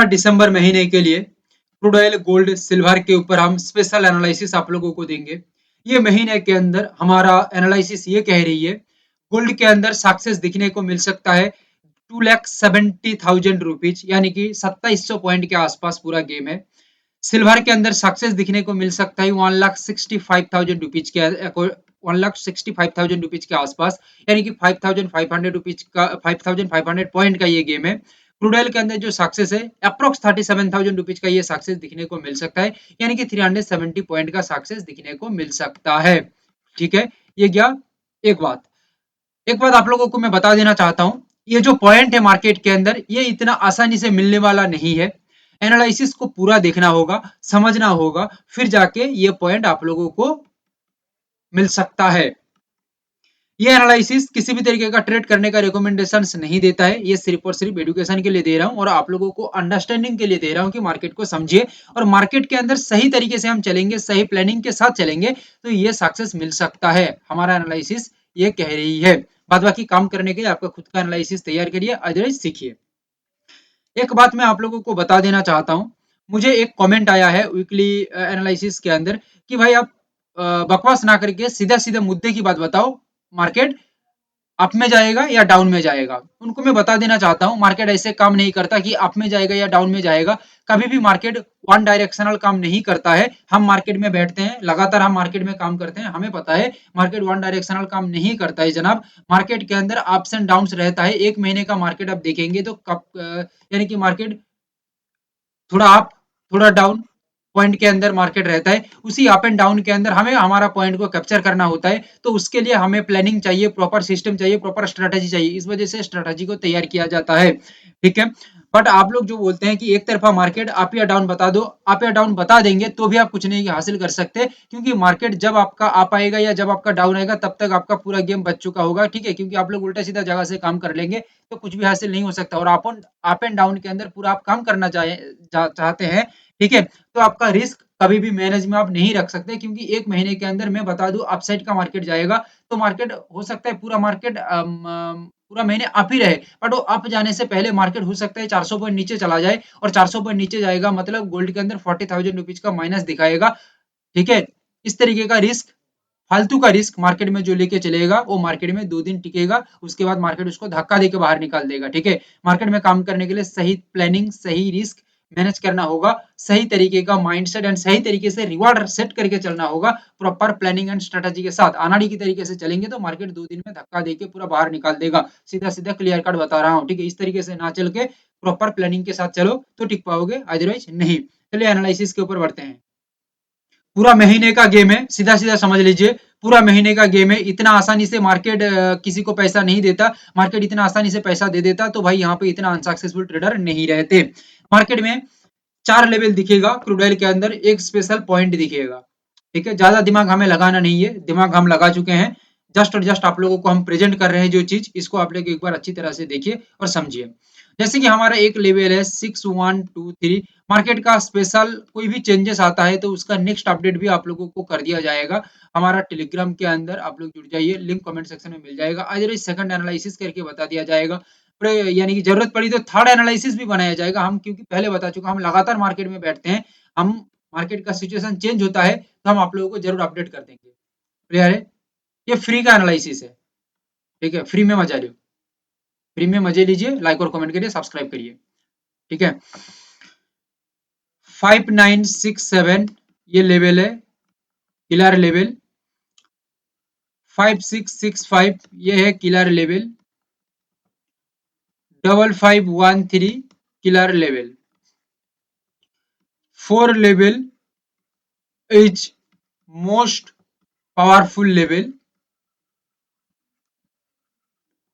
दिसंबर महीने के लिए क्रूड ऑयल, गोल्ड, सिल्वर के ऊपर हम स्पेशल एनालिसिस आप लोगों को देंगे। ये महीने के अंदर हमारा एनालिसिस ये कह रही है, गोल्ड के अंदर सक्सेस दिखने को मिल सकता है 2,70,000 रुपीज, यानी कि 2700 पॉइंट के आसपास पूरा गेम है। सिल्वर के अंदर सक्सेस दिखने को मिल सकता है 1,65,000 रुपीज के 1,65,000 रुपीज के आसपास, यानी कि 5,500 रुपीज का 5,500 पॉइंट का ये गेम है। क्रूड ऑयल के अंदर जो सक्सेस है अप्रोक्स 37,000 रुपीज का ये सक्सेस दिखने को मिल सकता है, यानी कि 370 पॉइंट का सक्सेस दिखने को मिल सकता है। ठीक है, ये गया एक बात। एक बात आप लोगों को मैं बता देना चाहता हूं, ये जो पॉइंट है मार्केट के अंदर, ये इतना आसानी से मिलने वाला नहीं है। एनालिसिस को पूरा देखना होगा, समझना होगा, फिर जाके ये पॉइंट आप लोगों को मिल सकता है। ये एनालिसिस किसी भी तरीके का ट्रेड करने का रिकमेंडेशंस नहीं देता है, ये सिर्फ और सिर्फ एजुकेशन के लिए दे रहा हूं और आप लोगों को अंडरस्टैंडिंग के लिए दे रहा हूं कि मार्केट को समझिए और मार्केट के अंदर सही तरीके से हम चलेंगे, सही प्लानिंग के साथ चलेंगे तो ये सक्सेस मिल सकता है। हमारा एनालिसिस ये कह रही है। बाद बाकी काम करने के लिए आपका खुद का एनालिसिस तैयार करिए, अदरवाइज सीखिए। एक बात मैं आप लोगों को बता देना चाहता हूं, मुझे एक कमेंट आया है वीकली एनालिसिस के अंदर कि भाई आप बकवास ना करके सीधा सीधा मुद्दे की बात बताओ, मार्केट अप में जाएगा या डाउन में जाएगा। उनको मैं बता देना चाहता हूँ, मार्केट ऐसे काम नहीं करता कि अप में जाएगा या डाउन में जाएगा। कभी भी मार्केट वन डायरेक्शनल काम नहीं करता है। हम मार्केट में बैठते हैं, लगातार हम मार्केट में काम करते हैं, हमें पता है मार्केट वन डायरेक्शनल काम नहीं करता है जनाब। मार्केट के अंदर अप्स एंड डाउन्स रहता है। एक महीने का मार्केट आप देखेंगे तो कब यानी कि मार्केट थोड़ा अप थोड़ा डाउन पॉइंट के अंदर मार्केट रहता है। उसी अप एंड डाउन के अंदर हमें हमारा पॉइंट को कैप्चर करना होता है, तो उसके लिए हमें प्लानिंग चाहिए, प्रॉपर सिस्टम चाहिए, प्रॉपर स्ट्रेटेजी चाहिए। इस वजह से स्ट्रेटेजी को तैयार किया जाता है। ठीक है, बट आप लोग जो बोलते हैं कि एक तरफा मार्केट अप या डाउन बता दो, अप या डाउन बता देंगे तो भी आप कुछ नहीं हासिल कर सकते, क्योंकि मार्केट जब आपका अप आएगा या जब आपका डाउन आएगा तब तक आपका पूरा गेम बच चुका होगा। ठीक है, क्योंकि आप लोग उल्टा सीधा जगह से काम कर लेंगे तो कुछ भी हासिल नहीं हो सकता। और अप एंड डाउन के अंदर पूरा आप काम करना चाहते हैं, ठीक है, तो आपका रिस्क कभी भी मैनेज में आप नहीं रख सकते, क्योंकि एक महीने के अंदर मैं बता दूं अपसाइड का मार्केट जाएगा तो मार्केट हो सकता है पूरा मार्केट पूरा महीने अप ही रहे, बट वो अप जाने से पहले मार्केट हो सकता है 400 पॉइंट नीचे चला जाए, और 400 पॉइंट नीचे जाएगा मतलब गोल्ड के अंदर 40,000 रुपीज का माइनस दिखाएगा। ठीक है, इस तरीके का रिस्क, फालतू का रिस्क मार्केट में जो लेके चलेगा वो मार्केट में 2 दिन टिकेगा, उसके बाद मार्केट उसको धक्का देके बाहर निकाल देगा। ठीक है, मार्केट में काम करने के लिए सही प्लानिंग, सही रिस्क मैनेज करना होगा, सही तरीके का माइंडसेट एंड सही तरीके से रिवार्ड सेट करके चलना होगा। प्रॉपर प्लानिंग एंड स्ट्रेटेजी के साथ अनाड़ी की तरीके से चलेंगे तो मार्केट 2 दिन में धक्का देके पूरा बाहर निकाल देगा। सीधा सीधा क्लियर कट बता रहा हूँ। ठीक है, इस तरीके से ना चल के प्रॉपर प्लानिंग के साथ चलो तो टिक पाओगे, अदरवाइज नहीं। चलिए एनालिसिस के ऊपर बढ़ते हैं। पूरा महीने का गेम है, सीधा सीधा समझ लीजिए, पूरा महीने का गेम है। इतना आसानी से मार्केट किसी को पैसा नहीं देता। मार्केट इतना आसानी से पैसा दे देता तो भाई यहाँ पे इतना अनसक्सेसफुल ट्रेडर नहीं रहते। मार्केट में 4 लेवल दिखेगा क्रूड ऑयल के अंदर, एक स्पेशल पॉइंट दिखेगा। ठीक है, ज्यादा दिमाग हमें लगाना नहीं है, दिमाग हम लगा चुके हैं। जस्ट और जस्ट आप लोगों को हम प्रेजेंट कर रहे हैं जो चीज, इसको आप लोग एक बार अच्छी तरह से देखिए और समझिए। जैसे कि हमारा एक लेवल है 6123, मार्केट का स्पेशल कोई भी चेंजेस आता है तो उसका नेक्स्ट अपडेट भी आप लोगों को कर दिया जाएगा। हमारा टेलीग्राम के अंदर आप लोग जुड़ जाइए, लिंक कमेंट सेक्शन में मिल जाएगा। आज सेकंड एनालिसिस करके बता दिया जाएगा, यानी कि जरूरत पड़ी तो थर्ड एनालिसिस भी बनाया जाएगा। हम क्योंकि पहले बता चुका, हम लगातार मार्केट में बैठते हैं, हम मार्केट का सिचुएशन चेंज होता है तो हम आप लोगों को जरूर अपडेट कर देंगे। क्लियर है, ये फ्री का एनालिसिस है। ठीक है, फ्री में मजा लो, फ्री में मजे लीजिए, लाइक और कमेंट करिए, सब्सक्राइब करिए। ठीक है, 5967 ये लेवल है, किलर लेवल। 5665 ये है killer level. 5513 killer level. 4 level is most powerful level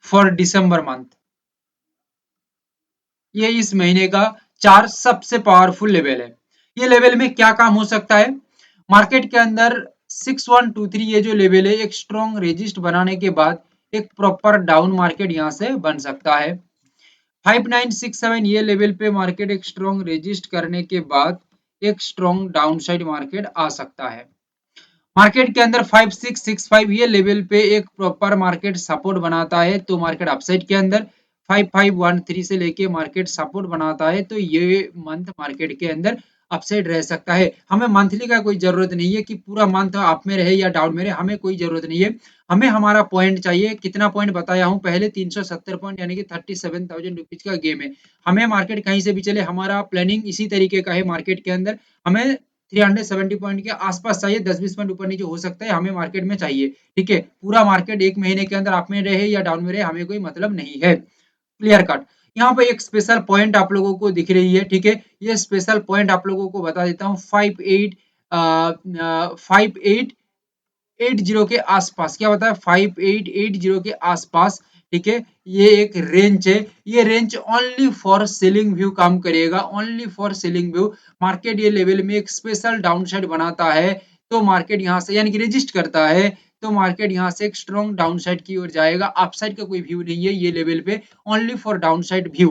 for December month. ये इस महीने का 4 सबसे पावरफुल लेवल है। ये लेवल में क्या काम हो सकता है, मार्केट के अंदर 6123 ये जो लेवल है एक स्ट्रॉन्ग रेजिस्ट बनाने के बाद एक प्रॉपर डाउन मार्केट यहां से बन सकता है। 5967 ये लेवल पे मार्केट एक स्ट्रॉन्ग रेजिस्ट करने के बाद एक स्ट्रॉन्ग डाउनसाइड मार्केट आ सकता है। मार्केट के अंदर 5665 ये लेवल पे एक प्रॉपर मार्केट सपोर्ट बनाता है तो मार्केट अपसाइड के अंदर 5513 से लेके मार्केट सपोर्ट बनाता है, तो ये मंथ मार्केट के अंदर अपसाइड रह सकता है। हमें मंथली का कोई जरूरत नहीं है कि पूरा मंथ अप में रहे या डाउन में रहे, हमें कोई जरूरत नहीं है। हमें हमारा पॉइंट चाहिए, कितना पॉइंट बताया हूँ पहले, 370 पॉइंट, यानी कि 37,000 रुपीज का गेम है। हमें मार्केट कहीं से भी चले, हमारा प्लानिंग इसी तरीके का है मार्केट के अंदर। हमें 370 पॉइंट के आसपास चाहिए, 10-20 पॉइंट ऊपर नीचे हो सकता है, हमें मार्केट में चाहिए। ठीक है, पूरा मार्केट एक महीने के अंदर अप में रहे या डाउन में रहे, हमें कोई मतलब नहीं है। Clear cut. यहाँ पे एक स्पेशल पॉइंट आप लोगों को दिख रही है, ठीक है, ये स्पेशल पॉइंट आप लोगों को बता देता हूँ। 5880 के आसपास, क्या बताया, 5880 के आसपास। ठीक है, ये एक रेंज है, ये range only for selling view काम करेगा, only for selling view. Market ये लेवल में एक स्पेशल डाउनसाइड बनाता है, तो मार्केट यहाँ से यानी कि रेजिस्ट करता है, तो मार्केट यहाँ से एक स्ट्रॉन्ग डाउनसाइड की ओर जाएगा। अपसाइड का कोई व्यू नहीं है ये लेवल पे, ओनली फॉर डाउनसाइड व्यू।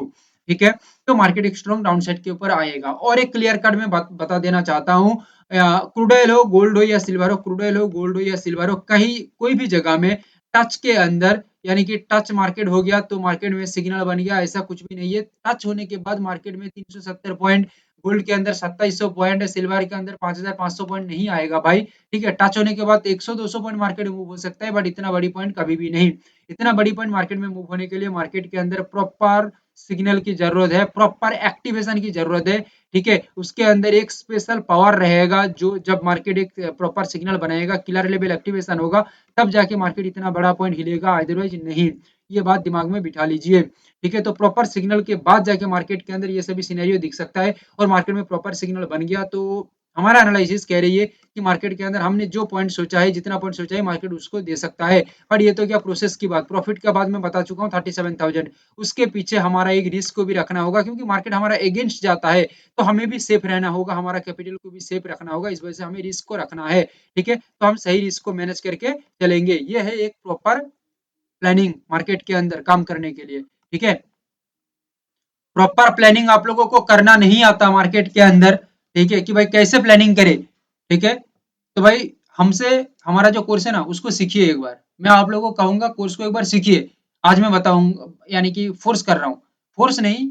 ठीक है, तो मार्केट एक स्ट्रॉन्ग डाउनसाइड के ऊपर आएगा। और एक क्लियर कट में बता देना चाहता हूँ, क्रूड ऑयल हो, गोल्ड हो या सिल्वर हो, क्रूड ऑयल हो, गोल्ड हो या सिल्वर हो, कहीं कोई भी जगह में टच के अंदर, यानी कि टच मार्केट हो गया तो मार्केट में सिग्नल बन गया, ऐसा कुछ भी नहीं है। टच होने के बाद मार्केट में 370 पॉइंट, गोल्ड के अंदर 2700 पॉइंट है, सिल्वर के अंदर 5500 पॉइंट नहीं आएगा भाई। ठीक है, टच होने के बाद 100-200 पॉइंट मार्केट मूव हो सकता है, बट इतना बड़ी पॉइंट कभी भी नहीं। इतना बड़ी पॉइंट मार्केट में मूव होने के लिए मार्केट के अंदर प्रॉपर सिग्नल की जरूरत है, प्रॉपर एक्टिवेशन की जरूरत है। ठीक है, उसके अंदर एक स्पेशल पावर रहेगा, जो जब मार्केट एक प्रॉपर सिग्नल बनाएगा, किलर लेवल एक्टिवेशन होगा, तब जाके मार्केट इतना बड़ा पॉइंट हिलेगा, अदरवाइज नहीं। ये बात दिमाग में बिठा लीजिए। ठीक है, तो प्रॉपर सिग्नल के बाद जाके मार्केट के अंदर ये सभी सिनेरियो दिख सकता है, और मार्केट में प्रॉपर सिग्नल बन गया तो हमारा एनालिसिस कह रही है कि मार्केट के अंदर हमने जो पॉइंट सोचा है, जितना पॉइंट सोचा है, मार्केट उसको दे सकता है। पर ये तो क्या प्रोसेस की बात, प्रॉफिट का बाद मैं बता चुका हूँ 37,000। उसके पीछे हमारा एक रिस्क को भी रखना होगा, क्योंकि मार्केट हमारा अगेंस्ट जाता है, तो हमें भी सेफ रहना होगा, हमारा कैपिटल को भी सेफ रखना होगा, इस वजह से हमें रिस्क को रखना है। ठीक है, तो हम सही रिस्क को मैनेज करके चलेंगे, ये है एक प्रॉपर प्लानिंग मार्केट के अंदर काम करने के लिए। ठीक है, प्रॉपर प्लानिंग आप लोगों को करना नहीं आता मार्केट के अंदर, ठीक है, कि भाई कैसे प्लानिंग करे। ठीक है, तो भाई हमसे, हमारा जो कोर्स है ना, उसको सीखिए एक बार। मैं आप लोगों को कहूंगा कोर्स को एक बार सीखिए। आज मैं बताऊंगा, यानी कि फोर्स कर रहा हूँ, फोर्स नहीं,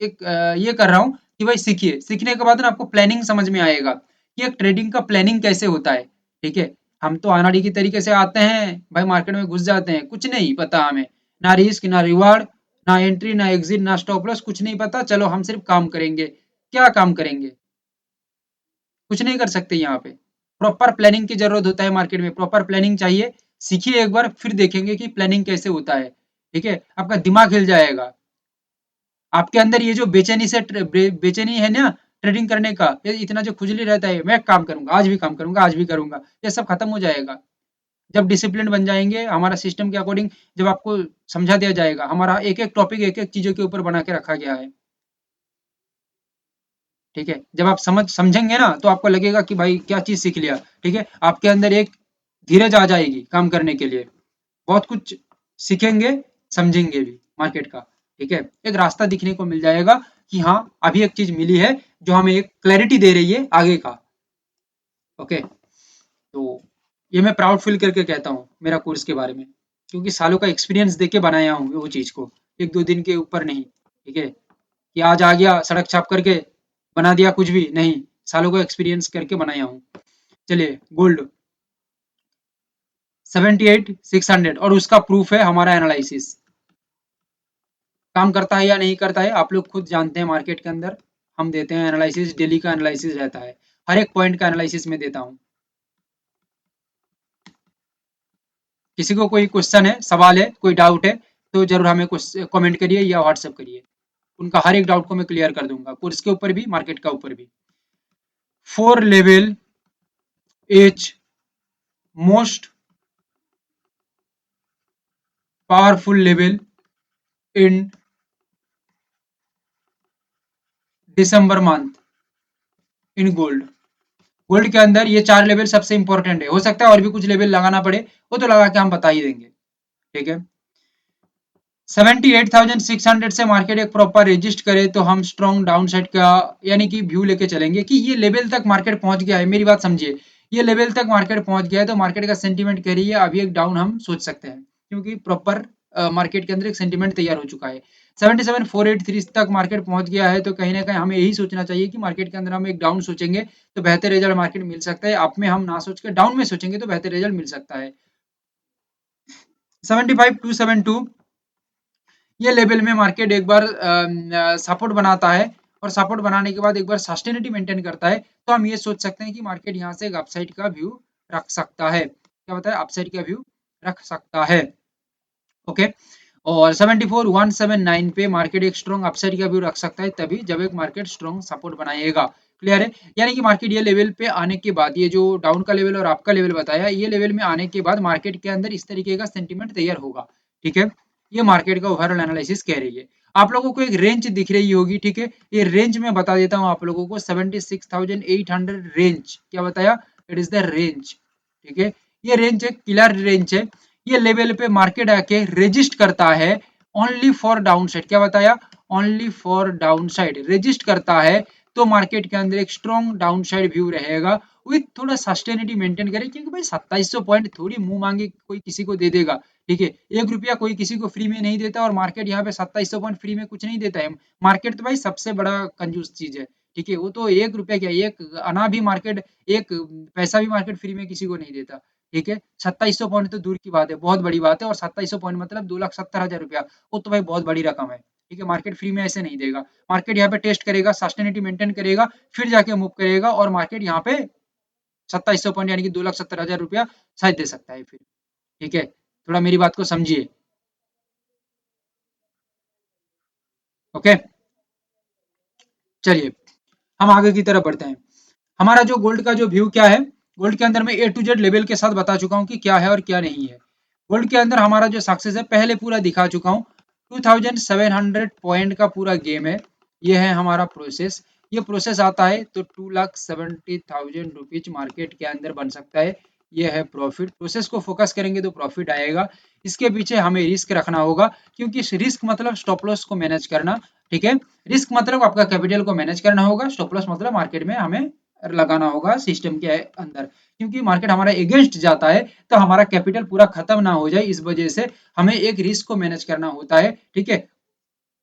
एक ये कर रहा हूँ कि भाई सीखिए। सीखने के बाद ना आपको प्लानिंग समझ में आएगा कि एक ट्रेडिंग का प्लानिंग कैसे होता है। ठीक है, हम तो अनाड़ी की तरीके से आते हैं भाई, मार्केट में घुस जाते हैं, कुछ नहीं पता हमें, ना रिस्क ना रिवार्ड, ना एंट्री ना एग्जिट ना स्टॉप लॉस, कुछ नहीं पता, चलो हम सिर्फ काम करेंगे। क्या काम करेंगे, कुछ नहीं कर सकते यहाँ पे। प्रॉपर प्लानिंग की जरूरत होता है मार्केट में, प्रॉपर प्लानिंग चाहिए। सीखिए एक बार, फिर देखेंगे कि प्लानिंग कैसे होता है। ठीक है, आपका दिमाग हिल जाएगा। आपके अंदर ये जो बेचैनी से बेचैनी है ना ट्रेडिंग करने का, ये इतना जो खुजली रहता है, मैं काम करूंगा, आज भी काम करूंगा, आज भी करूंगा, ये सब खत्म हो जाएगा जब डिसिप्लिन बन जाएंगे हमारा सिस्टम के अकॉर्डिंग। जब आपको समझा दिया जाएगा, हमारा एक एक टॉपिक एक एक चीजों के ऊपर बना के रखा गया है। ठीक है, जब आप समझेंगे ना, तो आपको लगेगा कि भाई क्या चीज सीख लिया। ठीक है, आपके अंदर एक धीरज आ जाएगी काम करने के लिए, बहुत कुछ सीखेंगे, समझेंगे भी मार्केट का। ठीक है, एक रास्ता दिखने को मिल जाएगा कि हाँ, अभी एक चीज मिली है जो हमें एक क्लैरिटी दे रही है आगे का। ओके, तो ये मैं प्राउड फील करके कहता हूँ मेरा कोर्स के बारे में, क्योंकि सालों का एक्सपीरियंस देके बनाया हूँ वो चीज को, एक दो दिन के ऊपर नहीं। ठीक है, कि आज आ गया सड़क छाप करके बना दिया, कुछ भी नहीं, सालों का एक्सपीरियंस करके बनाया हूँ। चलिए, गोल्ड 78,600, और उसका प्रूफ है हमारा एनालिसिस। काम करता है या नहीं करता है आप लोग खुद जानते हैं। मार्केट के अंदर हम देते हैं एनालिसिस, डेली का एनालिसिस रहता है, हर एक पॉइंट का एनालिसिस में देता हूँ। किसी को कोई क्वेश्चन है, सवाल है, कोई डाउट है, तो जरूर हमें कमेंट करिए या व्हाट्सएप करिए, उनका हर एक डाउट को मैं क्लियर कर दूंगा, कोर्स के ऊपर भी, मार्केट का ऊपर भी। 4 level H most powerful level in December month in gold. Gold के अंदर ये 4 लेवल सबसे इंपॉर्टेंट है, हो सकता है और भी कुछ लेवल लगाना पड़े, वो तो लगा के हम बता ही देंगे। ठीक है, 78,600 से मार्केट एक प्रॉपर रजिस्ट करे तो हम स्ट्रॉन्ग डाउन साइड का यानी कि व्यू लेके चलेंगे कि ये लेवल तक मार्केट पहुंच गया है। मेरी बात समझिए, ये लेवल तक मार्केट पहुंच गया है, तो मार्केट का सेंटीमेंट कह रही है अभी एक डाउन हम सोच सकते हैं, क्योंकि प्रॉपर मार्केट के अंदर एक सेंटीमेंट तैयार हो चुका है। 77,483 तक मार्केट पहुंच गया है, तो कहीं ना कहीं हमें यही सोचना चाहिए कि मार्केट के अंदर हम एक डाउन सोचेंगे तो बेहतर रिजल्ट मार्केट मिल सकता है, अप में हम ना सोच के डाउन में सोचेंगे तो बेहतर रिजल्ट मिल सकता है। 75,272 ये लेवल में मार्केट एक बार सपोर्ट बनाता है और सपोर्ट बनाने के बाद एक बार सस्टेनिटी मेंटेन करता है, तो हम ये सोच सकते हैं कि मार्केट यहाँ से एक अपसाइड का व्यू रख सकता है। क्या बताया? अपसाइड का व्यू रख सकता है। ओके, और 74,179 पे मार्केट एक स्ट्रॉन्ग अपसाइड का व्यू रख सकता है तभी जब एक मार्केट स्ट्रॉन्ग सपोर्ट बनाएगा। क्लियर है? यानी कि मार्केट ये लेवल पे आने के बाद, ये जो डाउन का लेवल और अप का लेवल बताया, ये लेवल में आने के बाद मार्केट के अंदर इस तरीके का सेंटीमेंट तैयार होगा। ठीक है, ये मार्केट का ओवरऑल एनालिसिस कह रही है। आप लोगों को एक रेंज दिख रही होगी, ठीक है, ये रेंज में बता देता हूँ आप लोगों को, 76,800 रेंज। क्या बताया? It is the range. ठीक है, ये रेंज एक क्लियर रेंज है। ये लेवल पे मार्केट आके रेजिस्ट करता है ओनली फॉर डाउन साइड। क्या बताया? Only for down side resist करता है तो मार्केट के अंदर एक स्ट्रॉन्ग डाउन साइड व्यू रहेगा, विथ थोड़ा सस्टेनिटी मेंटेन करे, क्योंकि भाई 2700 पॉइंट थोड़ी मुंह मांगे कोई किसी को दे देगा। ठीक है, 1 रुपया कोई किसी को फ्री में नहीं देता, और मार्केट यहाँ पे 2700 पॉइंट फ्री में कुछ नहीं देता है। मार्केट तो भाई सबसे बड़ा कंजूस चीज है। ठीक है, वो तो 1 रुपया क्या, एक आना भी मार्केट, एक पैसा भी मार्केट फ्री में किसी को नहीं देता। ठीक है, 2700 पॉइंट तो दूर की बात है, बहुत बड़ी बात है, और 2700 पॉइंट मतलब 2,70,000 रुपया, वो तो भाई बहुत बड़ी रकम है। ठीक है, मार्केट फ्री में ऐसे नहीं देगा। मार्केट यहाँ पे टेस्ट करेगा, सस्टेनिटी मेंटेन करेगा, फिर जाके मूव करेगा, और मार्केट यहाँ पे 2700 पॉइंट यानी कि 2,70,000 रुपया शायद दे सकता है फिर। ठीक है, थोड़ा मेरी बात को समझिए। ओके, चलिए हम आगे की तरफ बढ़ते हैं। हमारा जो गोल्ड का जो व्यू क्या है, गोल्ड के अंदर मैं ए टू जेड लेवल के साथ बता चुका हूँ कि क्या है और क्या नहीं है। गोल्ड के अंदर हमारा जो सक्सेस है पहले पूरा दिखा चुका हूँ। 2700 पॉइंट का पूरा गेम है। ये है हमारा प्रोसेस। ये प्रोसेस आता है तो 2,70,000 रुपीज मार्केट के अंदर बन सकता है। ये है प्रॉफिट। प्रोसेस को फोकस करेंगे तो प्रॉफिट आएगा। इसके पीछे हमें रिस्क रखना होगा, क्योंकि रिस्क मतलब स्टॉप लॉस को मैनेज करना। ठीक है, रिस्क मतलब आपका कैपिटल को मैनेज करना होगा, स्टॉप लॉस मतलब मार्केट में हमें लगाना होगा सिस्टम के अंदर, क्योंकि मार्केट हमारा अगेंस्ट जाता है तो हमारा कैपिटल पूरा खत्म ना हो जाए, इस वजह से हमें एक रिस्क को मैनेज करना होता है। ठीक है,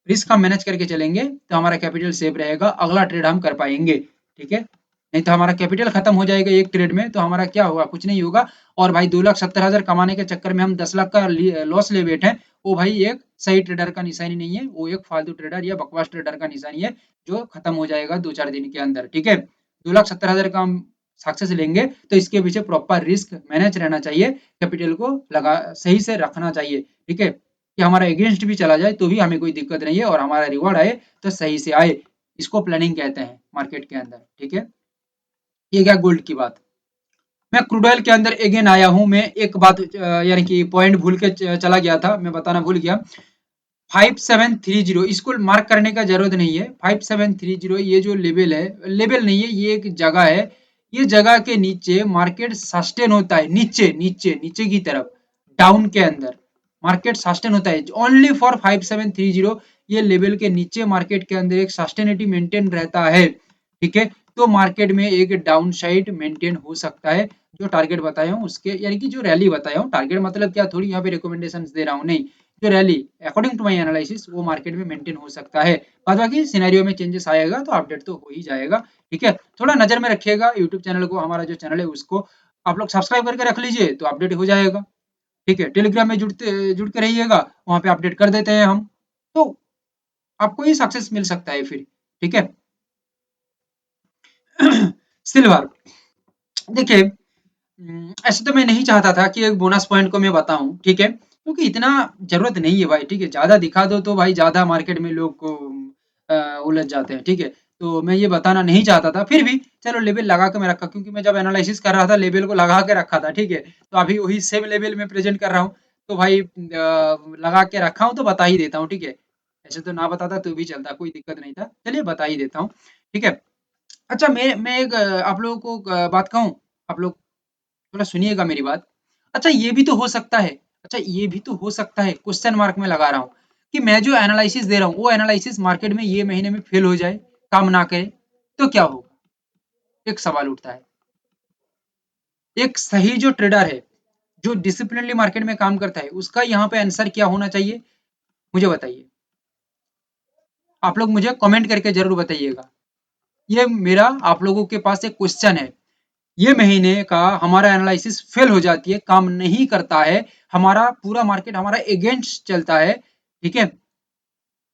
रिस्क हम मैनेज करके चलेंगे तो हमारा कैपिटल सेफ रहेगा, अगला ट्रेड हम कर पाएंगे। ठीक है, नहीं तो हमारा कैपिटल खत्म हो जाएगा एक ट्रेड में, तो हमारा क्या होगा? कुछ नहीं होगा। और भाई 2,70,000 कमाने के चक्कर में हम 10 लाख का लॉस ले बैठे, वो भाई एक सही ट्रेडर का निशानी नहीं है, वो एक फालतू ट्रेडर या बकवास ट्रेडर का निशानी है, जो खत्म हो जाएगा 2-4 दिन के अंदर। ठीक है, 2,70,000 का हम सक्सेस लेंगे तो इसके पीछे प्रॉपर रिस्क मैनेज रहना चाहिए, कैपिटल को लगा सही से रखना चाहिए। ठीक है, कि हमारा अगेंस्ट भी चला जाए तो भी हमें कोई दिक्कत नहीं है, और हमारा रिवॉर्ड आए तो सही से आए। इसको प्लानिंग कहते हैं मार्केट के अंदर। ठीक है, ये क्या गोल्ड की बात। मैं क्रूड ऑयल के अंदर अगेन आया हूं। मैं एक बात यानी कि पॉइंट भूल के चला गया था, मैं बताना भूल गया। 5730 इसको मार्क करने का जरूरत नहीं है। 5730 ये जो लेवल है, लेवल नहीं है, ये एक जगह है। ये जगह के नीचे मार्केट सस्टेन होता है, नीचे नीचे नीचे की तरफ, डाउन के अंदर मार्केट सस्टेन होता है ओनली फॉर 5730। ये लेवल के नीचे मार्केट के अंदर एक सस्टेनिटी मेंटेन रहता है। ठीक है, तो मार्केट में एक डाउन साइड मेंटेन हो सकता है। जो टारगेट बताया हूँ उसके, यानी कि जो रैली बताया हूँ, टारगेट मतलब क्या, थोड़ी यहाँ पे रिकमेंडेशन दे रहा हूँ, नहीं, जो rally according to my analysis वो मार्केट में मेंटेन हो सकता है। बाद बाकी सिनेरियो में चेंजेस आएगा तो अपडेट तो हो ही जाएगा। ठीक है, थोड़ा नजर में रखिएगा यूट्यूब चैनल को, हमारा जो चैनल है उसको आप लोग सब्सक्राइब करके रख लीजिए तो अपडेट हो जाएगा। ठीक है, टेलीग्राम में जुड़ के रहिएगा, वहां पे अपडेट कर देते हैं हम, तो आपको ही सक्सेस मिल सकता है फिर। ठीक है। सिल्वर, देखिए, ऐसे तो मैं नहीं चाहता था कि एक बोनस पॉइंट को मैं बताऊं। ठीक है, क्योंकि इतना जरूरत नहीं है भाई। ठीक है, ज्यादा दिखा दो तो भाई ज्यादा मार्केट में लोग को उलझ जाते हैं। ठीक है, तो मैं ये बताना नहीं चाहता था, फिर भी चलो लेवल लगा के मैं रखा, क्योंकि मैं जब एनालिसिस कर रहा था लेवल को लगा के रखा था। ठीक है, तो अभी वही सेम लेवल में प्रेजेंट कर रहा हूँ, तो भाई लगा के रखा हूँ तो बता ही देता हूँ। ठीक है, ऐसे तो ना बताता तो भी चलता, कोई दिक्कत नहीं था, चलिए बता ही देता हूँ। ठीक है, अच्छा मैं एक आप लोगों को बात कहूँ, आप लोग थोड़ा सुनिएगा मेरी बात। अच्छा ये भी तो हो सकता है, अच्छा ये भी तो हो सकता है, क्वेश्चन मार्क में लगा रहा हूँ, कि मैं जो एनालिसिस दे रहा हूँ वो एनालिसिस मार्केट में ये महीने में फेल हो जाए, काम ना करे, तो क्या होगा? एक सवाल उठता है। एक सही जो ट्रेडर है, जो डिसिप्लिनली मार्केट में काम करता है, उसका यहाँ पे आंसर क्या होना चाहिए? मुझे बताइए। आप लोग मुझे कमेंट करके जरूर बताइएगा। ये मेरा आप लोगों के पास एक क्वेश्चन है। ये महीने का हमारा एनालिसिस फेल हो जाती है, काम नहीं करता है, हमारा पूरा मार्केट हमारा अगेंस्ट चलता है, ठीक है,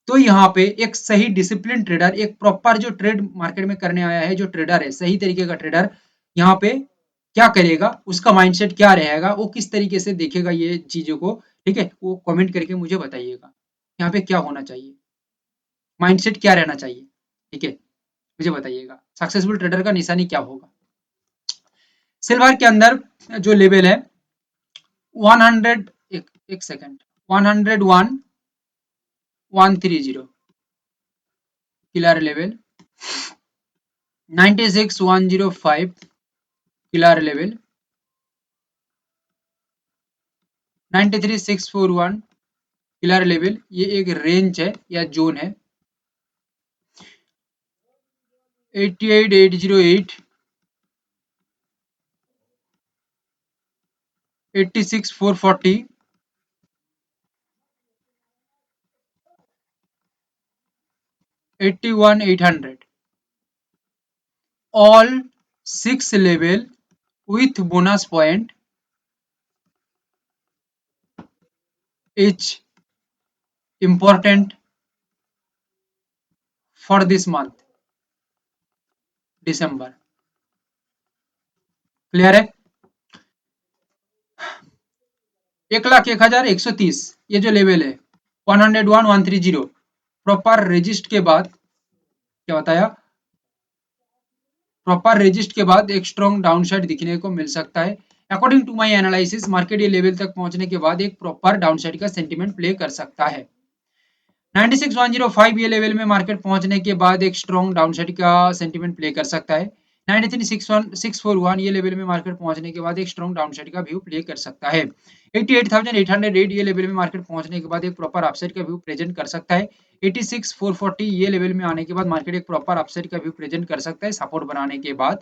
तो यहाँ पे एक सही डिसिप्लिन ट्रेडर, एक प्रॉपर जो ट्रेड मार्केट में करने आया है, जो ट्रेडर है, सही तरीके का ट्रेडर, यहाँ पे क्या करेगा, उसका माइंडसेट क्या रहेगा, वो किस तरीके से देखेगा ये चीजों को, ठीक है, वो कमेंट करके मुझे बताइएगा। यहाँ पे क्या होना चाहिए, माइंडसेट क्या रहना चाहिए, ठीक है, मुझे बताइएगा। सक्सेसफुल ट्रेडर का निशानी क्या होगा। सिल्वर के अंदर जो लेवल है 100, एक second, 101 130 killer level, 96 105 killer level, 93 641 killer level, ये एक रेंज है या जोन है। 88 808 86 440 81 800, all 6 level with bonus point is important for this month December। Clear है। 1,01,130 ये जो लेवल है 101 130 प्रॉपर रेजिस्ट के बाद क्या बताया, प्रॉपर रेजिस्ट के बाद एक स्ट्रॉन्ग डाउनसाइड दिखने को मिल सकता है। According to my analysis market ये लेवल तक पहुंचने के बाद एक प्रॉपर डाउनसाइड का सेंटीमेंट प्ले कर सकता है। 96,105 ये लेवल में मार्केट पहुंचने के बाद एक स्ट्रॉन्ग डाउनसाइड का सेंटीमेंट प्ले कर सकता है। 93,641 ये लेवल में मार्केट पहुंचने के बाद एक स्ट्रॉन्ग डाउनसाइड का व्यू प्ले कर सकता है। 88,808 ये लेवल में मार्केट पहुंचने के बाद एक प्रॉपर अपसाइड का व्यू प्रेजेंट कर सकता है। 86,440 ये लेवल में आने के बाद मार्केट एक प्रॉपर अपसाइड का व्यू प्रेजेंट कर सकता है सपोर्ट बनाने के बाद,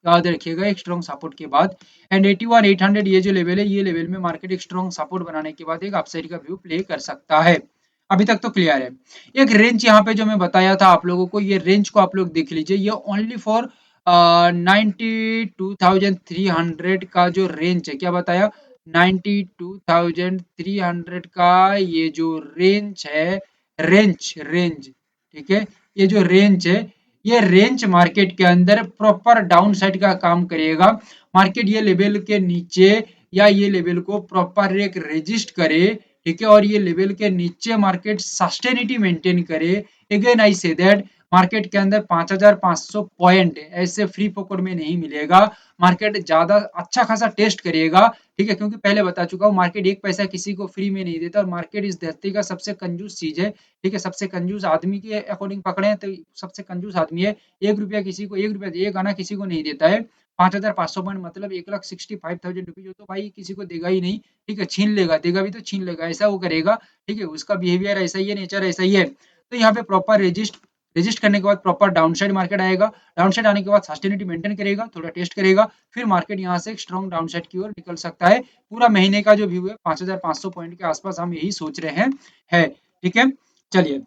याद रखिएगा एक स्ट्रॉन्ग सपोर्ट के बाद। एंड 81,800 ये जो लेवल है, ये लेवल में मार्केट एक स्ट्रॉन्ग सपोर्ट बनाने के बाद एक अपसाइड का व्यू प्ले कर सकता है। अभी तक तो क्लियर है। एक रेंज यहाँ पे जो मैं बताया था आप लोगों को, ये रेंज को आप लोग देख लीजिए, ये ओनली फॉर 92,300 का जो रेंज है, क्या बताया, 92,300 का ये जो रेंज है, रेंज रेंज, ठीक है, ये जो रेंज है, ये रेंज मार्केट के अंदर प्रॉपर डाउन साइड का काम करेगा। मार्केट ये लेवल के नीचे या ये लेवल को प्रॉपर एक रेजिस्ट करे, ठीक है, और ये लेवल के नीचे मार्केट सस्टेनिटी मेंटेन करे। Again I say that market के अंदर 5,500 पॉइंट ऐसे फ्री पॉकेट में नहीं मिलेगा। मार्केट ज्यादा अच्छा खासा टेस्ट करेगा, ठीक है, क्योंकि पहले बता चुका हूँ मार्केट एक पैसा किसी को फ्री में नहीं देता, और मार्केट इस धरती का सबसे कंजूस चीज है, ठीक है, सबसे कंजूस आदमी के अकॉर्डिंग पकड़े तो सबसे कंजूस आदमी है। 1 रुपया किसी को, 1 रुपया एक आना किसी को नहीं देता है। 5,500 पॉइंट मतलब 1,65,000 रुपीज तो भाई किसी को देगा ही नहीं, ठीक है, छीन लेगा, देगा भी तो छीन लेगा, ऐसा वो करेगा, ठीक है, उसका बिहेवियर ऐसा ही है, नेचर ऐसा ही है। तो यहाँ पे प्रॉपर रेजिस्ट, रेजिस्ट करने के बाद प्रॉपर डाउनसाइड मार्केट आएगा, डाउनसाइड आने के बाद सस्टेनिटी मेंटेन करेगा, थोड़ा टेस्ट करेगा, फिर मार्केट यहाँ से स्ट्रॉन्ग डाउनसाइड की ओर निकल सकता है। पूरा महीने का जो व्यू है 5,500 पॉइंट के आसपास हम यही सोच रहे हैं, है, ठीक है। चलिए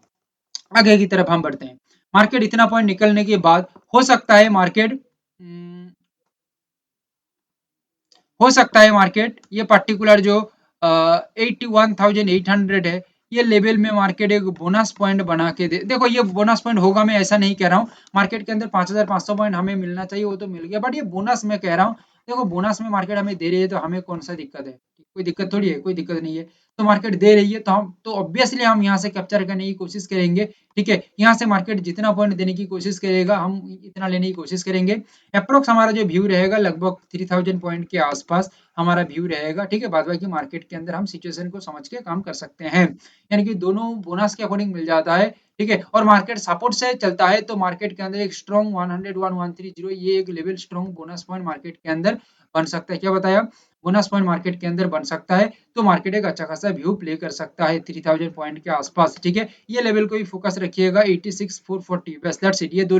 आगे की तरफ हम बढ़ते हैं। मार्केट इतना पॉइंट निकलने के बाद हो सकता है मार्केट, हो सकता है मार्केट ये पर्टिकुलर जो 81,800 है, ये लेवल में मार्केट एक बोनस पॉइंट बना के दे। देखो ये बोनस पॉइंट होगा, मैं ऐसा नहीं कह रहा हूँ, मार्केट के अंदर 5,500 पॉइंट हमें मिलना चाहिए, वो तो मिल गया, बट ये बोनस मैं कह रहा हूँ। देखो बोनस में मार्केट हमें दे रही है तो हमें कौन सा दिक्कत है, कोई दिक्कत थोड़ी है, कोई दिक्कत नहीं है। तो मार्केट दे रही है तो हम तो ऑब्वियसली हम यहाँ से कैप्चर करने की कोशिश करेंगे, ठीक है, यहाँ से मार्केट जितना पॉइंट देने की कोशिश करेगा हम इतना लेने की कोशिश करेंगे। अप्रोक्स हमारा जो व्यू रहेगा लगभग 3,000 पॉइंट के आसपास हमारा व्यू रहेगा, ठीक है, बाद बाकी मार्केट के अंदर हम सिचुएशन को समझ के काम कर सकते हैं। यानी कि दोनों बोनस के अकॉर्डिंग मिल जाता है, ठीक है, और मार्केट सपोर्ट से चलता है तो मार्केट के अंदर एक स्ट्रॉन्ग 101 130 ये एक level strong bonus point market के अंदर बन सकता है। क्या बताया, बोनस पॉइंट मार्केट के अंदर बन सकता है, तो मार्केट एक अच्छा खासा व्यू प्ले कर सकता है 3,000 पॉइंट के आसपास, ठीक है। ये लेवल को ही फोकस रखिएगा 86 440, बस दैट्स इट, ये दो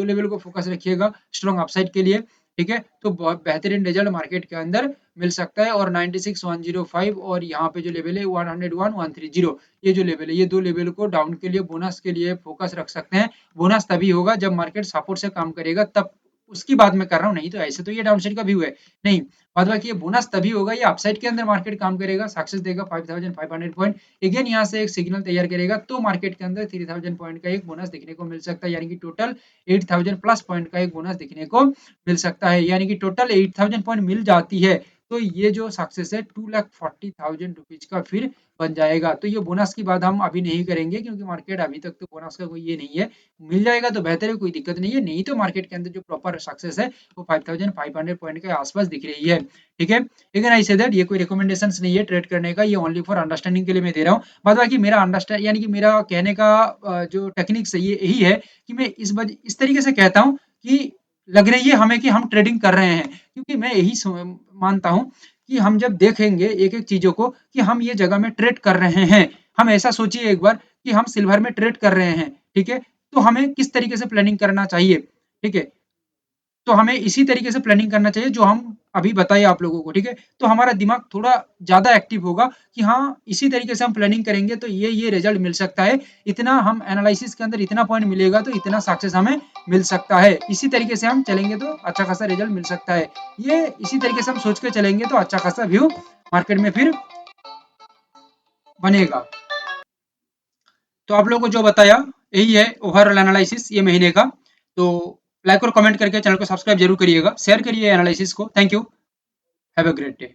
लेवल को फोकस रखिएगा स्ट्रॉन्ग अपसाइड के लिए। ठीक है, तो बहुत बेहतरीन रिजल्ट मार्केट के अंदर मिल सकता है। और 96,105 और यहाँ पे जो लेवल है 101,130, ये जो लेवल है, ये दो लेवल को डाउन के लिए, बोनस के लिए फोकस रख सकते हैं। बोनस तभी होगा जब मार्केट सपोर्ट से काम करेगा, तब उसकी बात मैं कर रहा हूँ, नहीं तो ऐसे तो ये डाउनसाइड का व्यू है नहीं। बाद बाकी ये बोनस तभी होगा, ये अपसाइड के अंदर मार्केट काम करेगा, सक्सेस देगा 5500 पॉइंट, अगेन यहाँ से एक सिग्नल तैयार करेगा, तो मार्केट के अंदर 3000 पॉइंट का एक बोनस देखने को मिल सकता है, यानी कि टोटल 8000 प्लस पॉइंट का एक बोनस देखने को मिल सकता है। यानी कि टोटल 8000 पॉइंट मिल जाती है, तो ये जो सक्सेस है 2,40,000 रुपीज का फिर बन जाएगा। तो ये बोनस की बात हम अभी नहीं करेंगे, क्योंकि मार्केट अभी तक तो बोनस का कोई ये नहीं है, मिल जाएगा तो बेहतर है, कोई दिक्कत नहीं है, नहीं तो मार्केट के अंदर जो प्रॉपर सक्सेस है वो 5500 पॉइंट के आसपास दिख रही है। ठीक है, लेकिन आई से दैट ये कोई रिकमेंडेशन नहीं है ट्रेड करने का, ये ओनली फॉर अंडरस्टैंडिंग के लिए मैं दे रहा हूँ। बाद बाकी मेरा अंडरस्टैंड, यानी कि मेरा कहने का जो टेक्निक्स है ये यही है कि मैं इस तरीके से कहता हूँ कि लग रही है हमें कि हम ट्रेडिंग कर रहे हैं, क्योंकि मैं यही मानता हूँ कि हम जब देखेंगे एक एक चीजों को कि हम ये जगह में ट्रेड कर रहे हैं, हम ऐसा सोचिए एक बार कि हम सिल्वर में ट्रेड कर रहे हैं, ठीक है, तो हमें किस तरीके से प्लानिंग करना चाहिए, ठीक है, तो हमें इसी तरीके से प्लानिंग करना चाहिए जो हम अभी बताए आप लोगों को, ठीक है, तो हमारा दिमाग थोड़ा ज्यादा एक्टिव होगा कि हाँ इसी तरीके से हम प्लानिंग करेंगे तो ये रिजल्ट मिल सकता है, इतना हम एनालिसिस के अंदर इतना पॉइंट मिलेगा तो इतना सक्सेस हमें मिल सकता है, इसी तरीके से हम चलेंगे तो अच्छा खासा रिजल्ट मिल सकता है, ये इसी तरीके से हम सोच के चलेंगे तो अच्छा खासा व्यू मार्केट में फिर बनेगा। तो आप लोगों को जो बताया यही है ओवरऑल एनालिसिस ये महीने का। तो लाइक और कमेंट करके चैनल को सब्सक्राइब जरूर करिएगा, शेयर करिए एनालिसिस को। Thank you, have a great day.